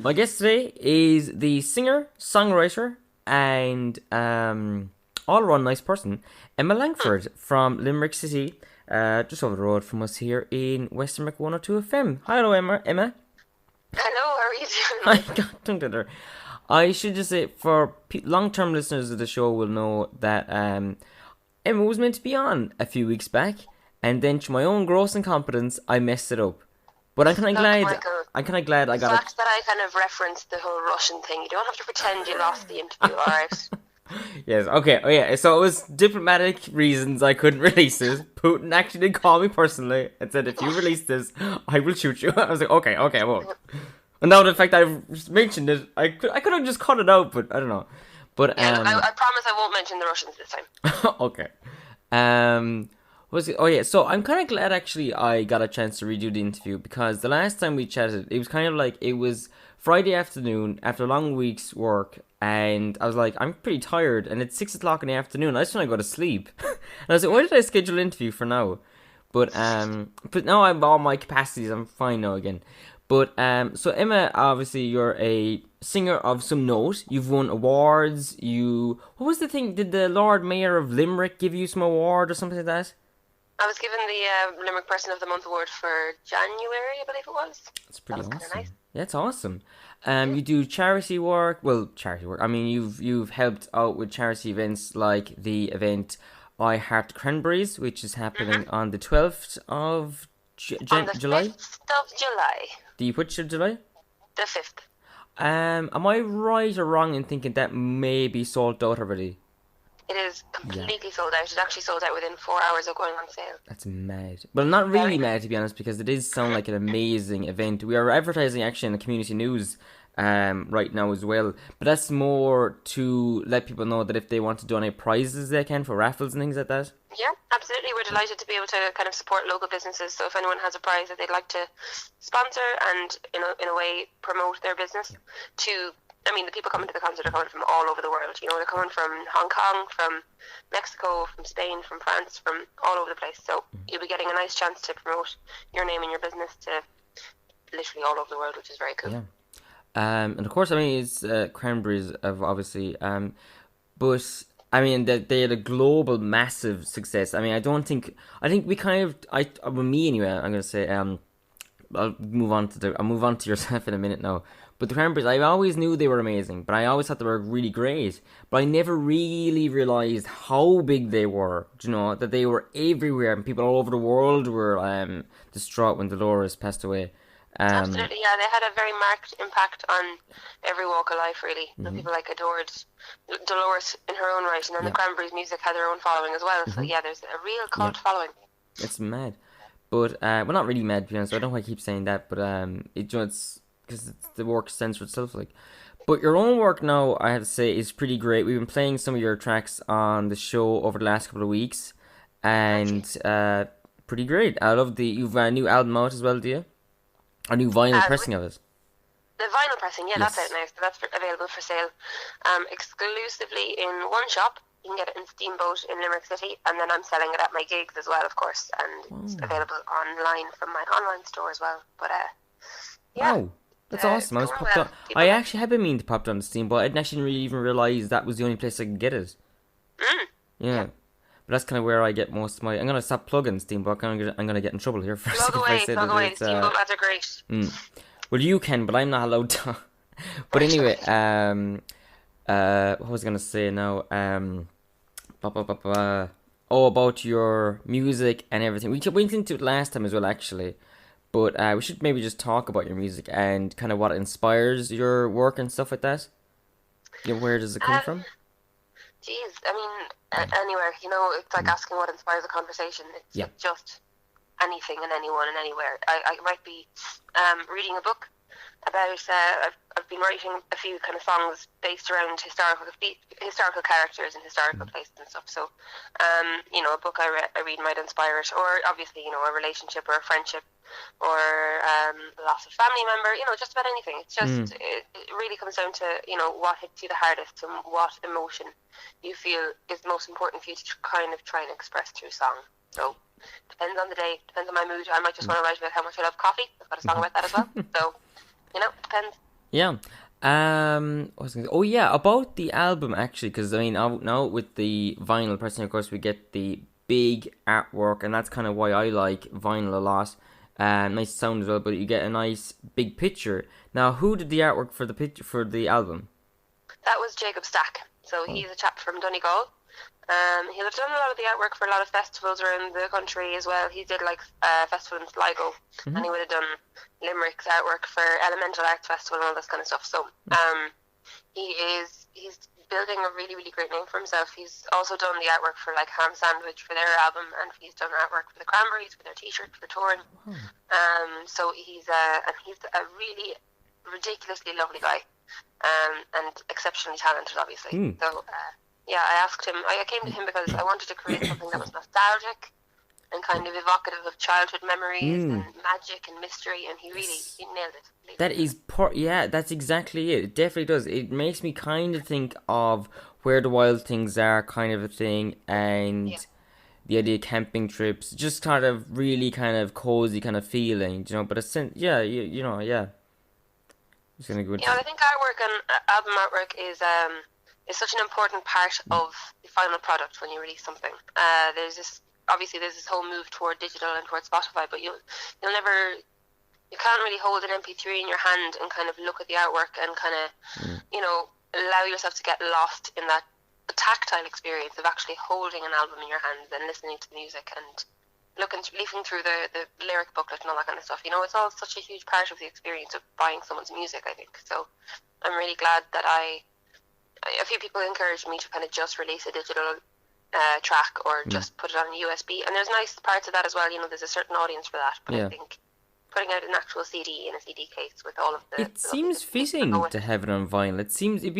My guest today is the singer, songwriter, and all around nice person, Emma Langford from Limerick City, just over the road from us here in Western Limerick 102 FM. Hello, Emma. Emma. Hello, how are you I doing? got tongue twister. I should just say, for long-term listeners of the show will know that Emma was meant to be on a few weeks back, and then to my own gross incompetence, I messed it up. But I'm kind of Look, glad. Michael, I'm kind of glad I the got it. fact that I kind of referenced the whole Russian thing, you don't have to pretend you lost the interview, alright? Yes, okay, oh yeah, so it was diplomatic reasons I couldn't release it. Putin actually did call me personally and said, if you release this, I will shoot you. I was like, okay, I won't. And now the fact that I've just mentioned it, I could have just cut it out, but I don't know. But, Yeah, look, I promise I won't mention the Russians this time. okay. Um, what was it? Oh yeah, so I'm kind of glad actually I got a chance to redo the interview because the last time we chatted, it was kind of like it was Friday afternoon after a long week's work, and I was like, I'm pretty tired, and it's 6 o'clock in the afternoon. I just want to go to sleep, and I was like, why did I schedule an interview for now? But now I'm all my capacities. I'm fine now again. But so Emma, obviously you're a singer of some note. You've won awards. What was the thing? Did the Lord Mayor of Limerick give you some award or something like that? I was given the Limerick Person of the Month award for January, I believe it was. That's That pretty was kind of nice. awesome. Yeah, it's awesome. Yeah. You do charity work. Well, charity work. I mean, you've helped out with charity events like the event I Heart Cranberries, which is happening on the 12th of On the July. 5th of July. The which of July? The 5th. Am I right or wrong in thinking that may be sold out already? It is Yeah, completely sold out. It actually sold out within 4 hours of going on sale. that's mad. Well, not really Very. mad to be honest, because it does sound like an amazing event. We are advertising actually in the community news right now as well, but that's more to let people know that if they want to donate prizes, they can for raffles and things like that. Yeah, absolutely. We're delighted to be able to kind of support local businesses. So if anyone has a prize that they'd like to sponsor and in a way promote their business to, I mean, the people coming to the concert are coming from all over the world. You know, they're coming from Hong Kong, from Mexico, from Spain, from France, from all over the place. So you'll be getting a nice chance to promote your name and your business to literally all over the world, which is very cool. Yeah. And of course, I mean, it's Cranberries, of obviously. But I mean, they had a global, massive success. I mean, I think we kind of, with me anyway. I'm gonna say, I'll move on to yourself in a minute now. But the Cranberries, I always knew they were amazing, but I always thought they were really great. But I never really realized how big they were. You know, that they were everywhere, and people all over the world were distraught when Dolores passed away. Um, Absolutely, yeah. They had a very marked impact on every walk of life, really. You know, mhm, people like adored Dolores in her own right, and then the yeah, Cranberries' music had their own following as well. So hmm yeah, there's a real yeah, cult following. it's mad. But well, not really mad to be honest. I don't know why I keep saying that, but it's because the work stands for itself, like. But your own work now, I have to say, is pretty great. We've been playing some of your tracks on the show over the last couple of weeks, Thank you. and pretty great. I love you've a new album out as well, do you? A new vinyl Uh, pressing of it. the vinyl pressing, yeah, that's out Yes. now. So that's available for sale exclusively in one shop. You can get it in Steamboat in Limerick City, and then I'm selling it at my gigs as well, of course, and it's Wow. available online from my online store as well. But yeah, Wow. That's awesome. it's I was going popped well. on. People I like actually had been meaning to pop down to Steam, but I didn't actually really even realize that was the only place I could get it. it. Yeah. Yeah. But that's kind of where I get most of my. I'm gonna stop plugging Steamboat. I'm gonna get in trouble here for a second if I say Plug that away. The it's. Steamboat lads are great. Mm. Well, you can, but I'm not allowed to. But Right, anyway, right. what was I gonna say now? Ba, ba, ba, ba. Oh, about your music and everything. We went into it last time as well, actually. But we should maybe just talk about your music and kind of what inspires your work and stuff like that. You know, where does it come Um, from? Geez, I mean, anywhere. You know, it's like Mm. asking what inspires a conversation. Yeah. It's just anything and anyone and anywhere. I might be reading a book about. I've been writing a few kind of songs based around historical characters and historical Mm. places and stuff. So, you know, a book I read might inspire it, or obviously, you know, a relationship or a friendship, or loss of family member. You know, just about anything. It's Mm. just it really comes down to what hits you the hardest and what emotion you feel is most important for you to kind of try and express through song. So depends on the day, depends on my mood. I might just Mm. want to write about how much I love coffee. I've got a song about that as well. So depends. Yeah. What was I gonna say? Oh yeah, about the album actually, because I mean, now with the vinyl pressing, of course, we get the big artwork, and that's kind of why I like vinyl a lot. Nice sound as well, but you get a nice big picture. Now, who did the artwork for the picture for the album? That was Jacob Stack. So Oh, he's a chap from Donegal. He'll have done a lot of the artwork for a lot of festivals around the country as well. He did like a festival in Sligo, and mm-hmm. he would have done Limerick's artwork for Elemental Arts Festival and all this kind of stuff. So he's building a really really great name for himself. He's also done the artwork for like Ham Sandwich for their album, and he's done artwork for the Cranberries for their T-shirt for touring. Oh. So he's a really ridiculously lovely guy, and exceptionally talented, obviously. Mm. So yeah, I asked him. I came to him because I wanted to create something that was nostalgic and kind of evocative of childhood memories and Mm. magic and mystery, and Yes. he nailed it. That is yeah, that's exactly it. It definitely does. It makes me kind of think of Where the Wild Things Are, kind of a thing, Yeah. and the idea of camping trips, just kind of really kind of cozy kind of feeling, But yeah, yeah, it's gonna go. Yeah, well, I think artwork and album artwork is such an important part of the final product when you release something. There's this whole move toward digital and toward Spotify, but you'll never you can't really hold an MP3 in your hand and kind of look at the artwork and kind of Mm. allow yourself to get lost in that tactile experience of actually holding an album in your hands and listening to the music and leafing through the lyric booklet and all that kind of stuff. It's all such a huge part of the experience of buying someone's music, I think. So I'm really glad that a few people encouraged me to kind of just release a digital track or Mm. just put it on a USB. And there's nice parts of that as well. There's a certain audience for that. But I Yeah. think putting out an actual CD in a CD case with all of It the lovely seems things that go fitting with to it. have it on vinyl. It seems it'd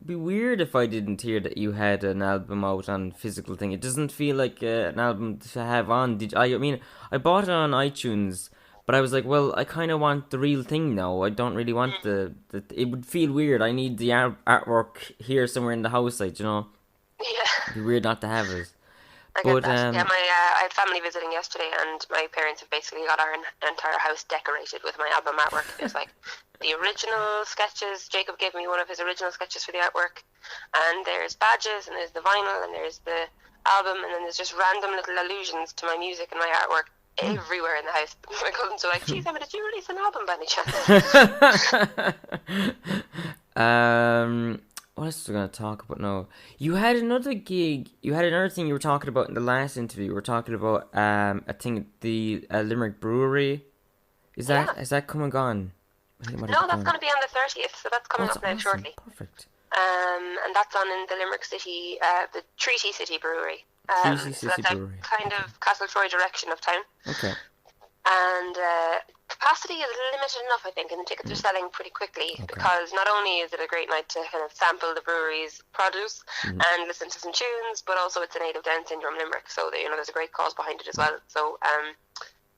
be weird if I didn't hear that you had an album out on physical thing. It doesn't feel like an album to have on. I mean, I bought it on iTunes, but I was like, well, I kind of want the real thing now. I don't really want Mm. the. It would feel weird. I need the artwork here somewhere in the house, like. Yeah. It'd be weird not to have it. I get But that. Yeah, I had family visiting yesterday, and my parents have basically got our entire house decorated with my album artwork. There's like the original sketches. Jacob gave me one of his original sketches for the artwork, and there's badges, and there's the vinyl, and there's the album, and then there's just random little allusions to my music and my artwork everywhere in the house. My cousins are like, "Geez, Emma, did you release an album by any chance?" um, what else was I gonna talk about? No, you had another gig. You had another thing you were talking about in the last interview. You were talking about I think the Limerick Brewery. Yeah. Has that come and gone? I think it might have No, that's gone. going to be on the 30th, so that's Oh, coming it's up now awesome. shortly. Perfect. And that's on in the Limerick City, the Treaty City Brewery. Treaty So City that's out Brewery. kind Okay. of Castle Troy direction of town. Okay. And capacity is limited enough, I think, and the tickets are selling pretty quickly Okay. because not only is it a great night to kind of sample the brewery's produce Mhm. and listen to some tunes, but also it's a native Down syndrome Limerick, so there's a great cause behind it as well. So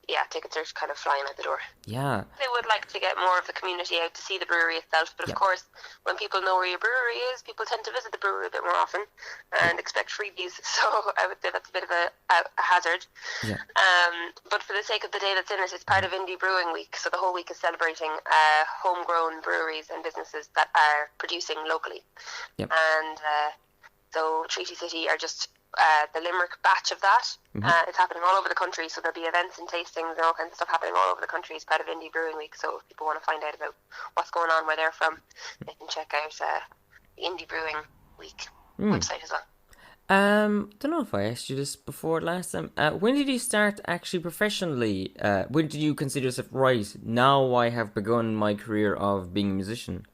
yeah, tickets are kind of flying out the door. Yeah. They would like to get more of the community out to see the brewery itself, but of Yeah. course, when people know where your brewery is, people tend to visit the brewery a bit more often and expect freebies. So I would say that's a bit of a hazard. Yeah. But for the sake of the day that's in it, it's part of Indie Brewing Week, so the whole week is celebrating homegrown breweries and businesses that are producing locally. Yep. And so Treaty City are just the Limerick batch of that. Mhm. It's happening all over the country, so there'll be events and tastings and all kinds of stuff happening all over the country as part of Indie Brewing Week. So if people want to find out about what's going on where they're from, they can check out the Indie Brewing Week website as well. Don't know if I asked you this before last time. When did you start actually professionally? When did you consider yourself right? Now I have begun my career of being a musician.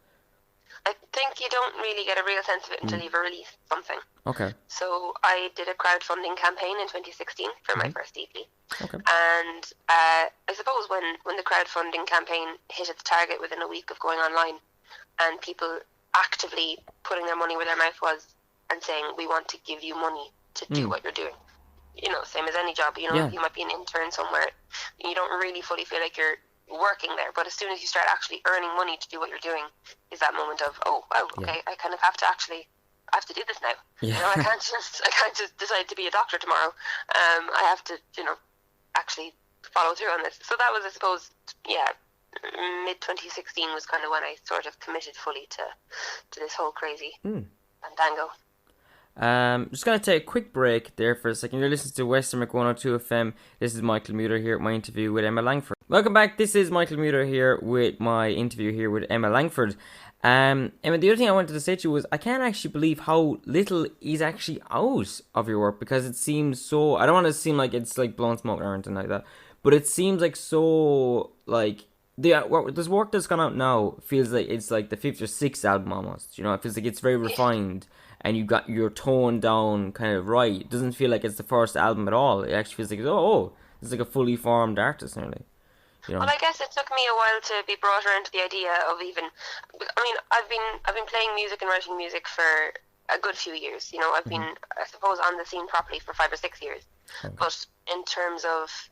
I think you don't really get a real sense of it until you've released something. Okay. So I did a crowdfunding campaign in 2016 for my first EP. Okay. And I suppose when the crowdfunding campaign hit its target within a week of going online and people actively putting their money where their mouth was and saying, we want to give you money to do what you're doing. Same as any job, Yeah. you might be an intern somewhere and you don't really fully feel like you're working there, but as soon as you start actually earning money to do what you're doing is that moment of, oh wow, okay, I kind of have to do this now. Yeah. I can't just decide to be a doctor tomorrow. I have to, actually follow through on this. So that was, I suppose, yeah, mid 2016 was kind of when I sort of committed fully to this whole crazy fandango. Just gonna take a quick break there for a second. You're listening to Western Mc 102 FM. This is Michael Muto here at my interview with Emma Langford. Welcome back. This is Michael Muto here with my interview here with Emma Langford. Emma, the other thing I wanted to say to you was I can't actually believe how little is actually out of your work, because it seems so. I don't want to seem like it's like blowing smoke or anything like that, but it seems like so like this work that's gone out now feels like it's like the fifth or sixth album almost. You know, it feels like it's very refined. And you got your toned down kind of right. It doesn't feel like it's the first album at all. It actually feels like it's like a fully formed artist nearly. You know? Well, I guess it took me a while to be brought around to the idea of even. I mean, I've been playing music and writing music for a good few years. You know, I've been, I suppose, on the scene properly for 5 or 6 years. Okay. But in terms of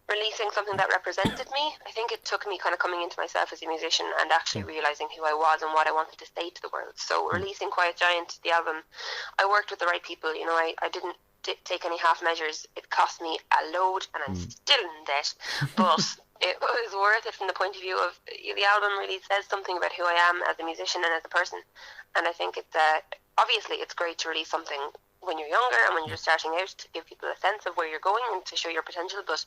releasing something that represented me, I think it took me kind of coming into myself as a musician and actually realizing who I was and what I wanted to say to the world. So releasing Quiet Giant, the album, I worked with the right people. You know, I didn't take any half measures. It cost me a load, and I'm still in debt, but it was worth it from the point of view of the album really says something about who I am as a musician and as a person. And I think it's obviously it's great to release something when you're younger and when you're starting out, to give people a sense of where you're going and to show your potential. But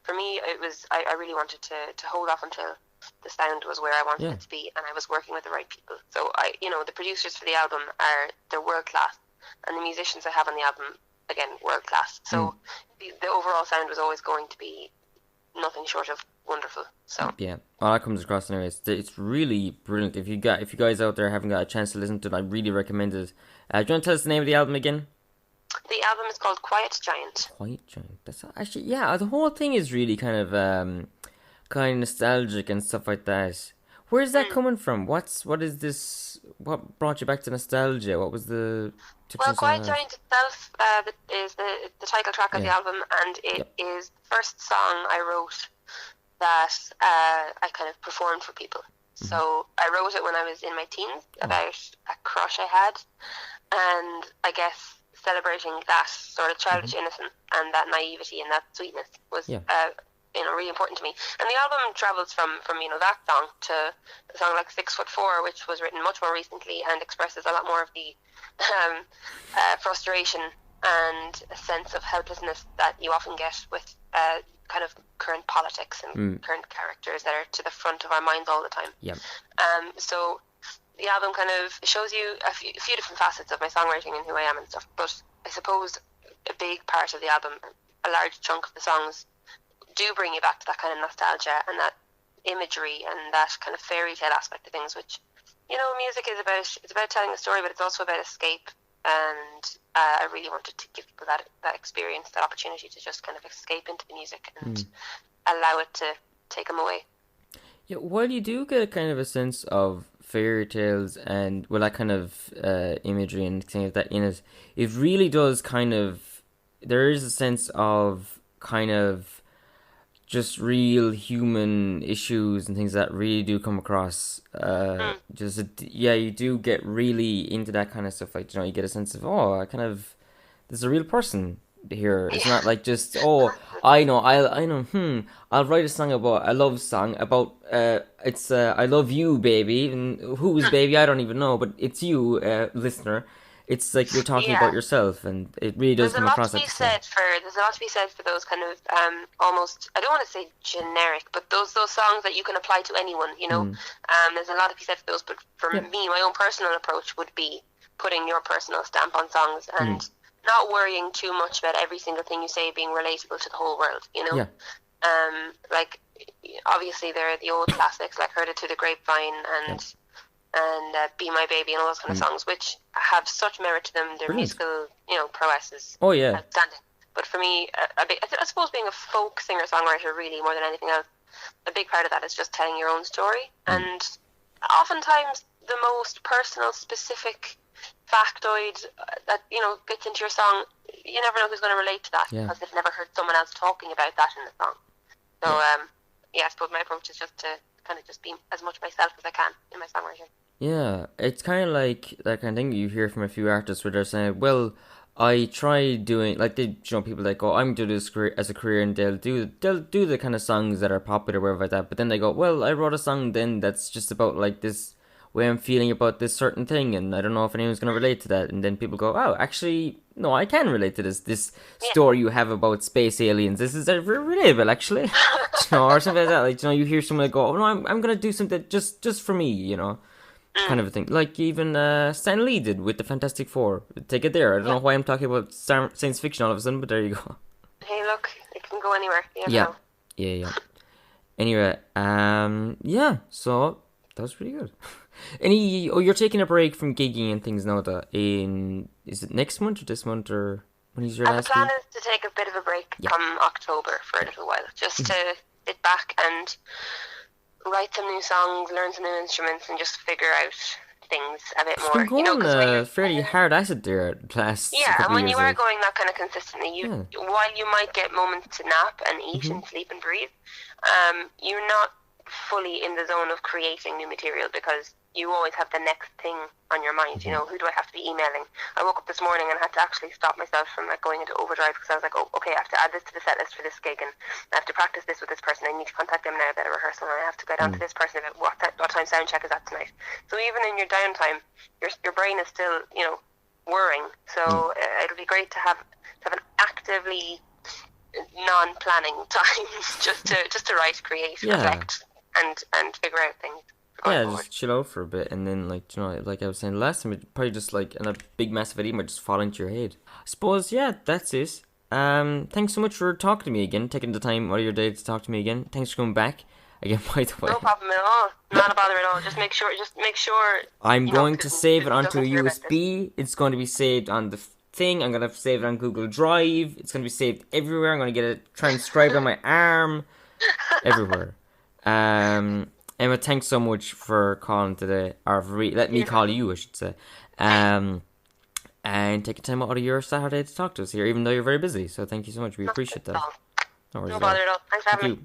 for me, it was I really wanted to hold off until the sound was where I wanted it to be, and I was working with the right people. So the producers for the album they're world class, and the musicians I have on the album, again, world class. So the overall sound was always going to be nothing short of wonderful. So yeah, well, that comes across anyway. It's really brilliant. If you guys out there haven't got a chance to listen to it, I really recommend it. Do you want to tell us the name of the album again? The album is called Quiet Giant. Quiet Giant. That's actually, yeah, the whole thing is really kind of kind of nostalgic and stuff like that. Where's that coming from? What is this? What brought you back to nostalgia? What was the? Well, Quiet Giant itself is the title track of the album, and it is the first song I wrote that I kind of performed for people. So I wrote it when I was in my teens about a crush I had, and I guess celebrating that sort of childish innocence and that naivety and that sweetness was really important to me. And the album travels from that song to a song like 6'4", which was written much more recently and expresses a lot more of the frustration and a sense of helplessness that you often get with kind of current politics and current characters that are to the front of our minds all the time. So the album kind of shows you a few different facets of my songwriting and who I am and stuff. But I suppose a big part of the album, a large chunk of the songs, do bring you back to that kind of nostalgia and that imagery and that kind of fairy tale aspect of things, which, music is about. It's about telling a story, but it's also about escape. And I really wanted to give people that experience, that opportunity to just kind of escape into the music and allow it to take them away. Yeah, while you do get kind of a sense of fairy tales and that kind of imagery and things like that in it, it really does kind of, there is a sense of kind of just real human issues and things that really do come across. You do get really into that kind of stuff. Like, you get a sense of, there's a real person here. It's not like just, I know, I'll write a song about, a love song about, it's, I love you, baby, and who's baby, I don't even know, but it's you, listener. It's like you're talking about yourself, and it really does come across. There's a lot to be said for those kind of almost, I don't want to say generic, but those songs that you can apply to anyone. There's a lot to be said for those. But for me, my own personal approach would be putting your personal stamp on songs and not worrying too much about every single thing you say being relatable to the whole world. Like obviously there are the old classics like "Heard It Through the Grapevine" and "Be My Baby" and all those kind of songs, which have such merit to them. Their musical, prowess is outstanding. But for me, I suppose being a folk singer-songwriter, really more than anything else, a big part of that is just telling your own story. And oftentimes, the most personal, specific factoid that gets into your song, you never know who's going to relate to that because they've never heard someone else talking about that in the song. So, I suppose my approach is just to kind of just be as much myself as I can in my songwriting. Yeah, it's kind of like that kind of thing you hear from a few artists where they're saying, well, I try doing like people that go, I'm doing this career as a career, and they'll do the kind of songs that are popular, whatever like that. But then they go, well, I wrote a song then that's just about like this way I'm feeling about this certain thing, and I don't know if anyone's gonna relate to that. And then people go, oh, actually, no, I can relate to this Yeah. story you have about space aliens. This is relatable, actually, or something like that. Like you hear someone go, oh no, I'm gonna do something just for me, kind of a thing. Like even Stan Lee did with the Fantastic Four. Take it there. I don't know Yeah. why I'm talking about science fiction all of a sudden, but there you go. Hey, look, it can go anywhere. You never Yeah, know. yeah. Anyway, yeah. So that was pretty good. You're taking a break from gigging and things now. Is it next month or this month or when is your And the last plan gig? is to take a bit of a break Yeah. come October for a little while, just to sit back and write some new songs, learn some new instruments, and just figure out things a bit It's been more. going Because fairly hard acid there the last yeah, and couple of when you years. are Like, going that kind of consistently, yeah. while you might get moments to nap and eat and sleep and breathe, you're not fully in the zone of creating new material because you always have the next thing on your mind. You know, who do I have to be emailing? I woke up this morning and had to actually stop myself from like going into overdrive because I was like, oh, okay, I have to add this to the set list for this gig, and I have to practice this with this person. I need to contact them now about a rehearsal, and I have to go down to this person about what time sound check is at tonight. So even in your downtime, your brain is still whirring. So it'll be great to have an actively non-planning time just to write, create, Yeah. reflect, and figure out things going Yeah, forward. just chill out for a bit, and then like I was saying last time, it probably just like in a big massive idea might just fall into your head. I suppose, yeah, that's it. Thanks so much for talking to me again, taking the time out of your day to talk to me again. Thanks for coming back again. By the way, No problem at all. Not a bother at all. Just make sure. I'm You know, going to save it onto a doesn't hear about this. USB. It's going to be saved on the thing. I'm going to save it on Google Drive. It's going to be saved everywhere. I'm going to get it transcribed on my arm, everywhere. Emma, thanks so much for calling today, or let me call you, I should say. And taking time out of your Saturday to talk to us here, even though you're very busy. So thank you so much. We appreciate that. No No worries No at all. bother at all. Thanks for Thank having me. you.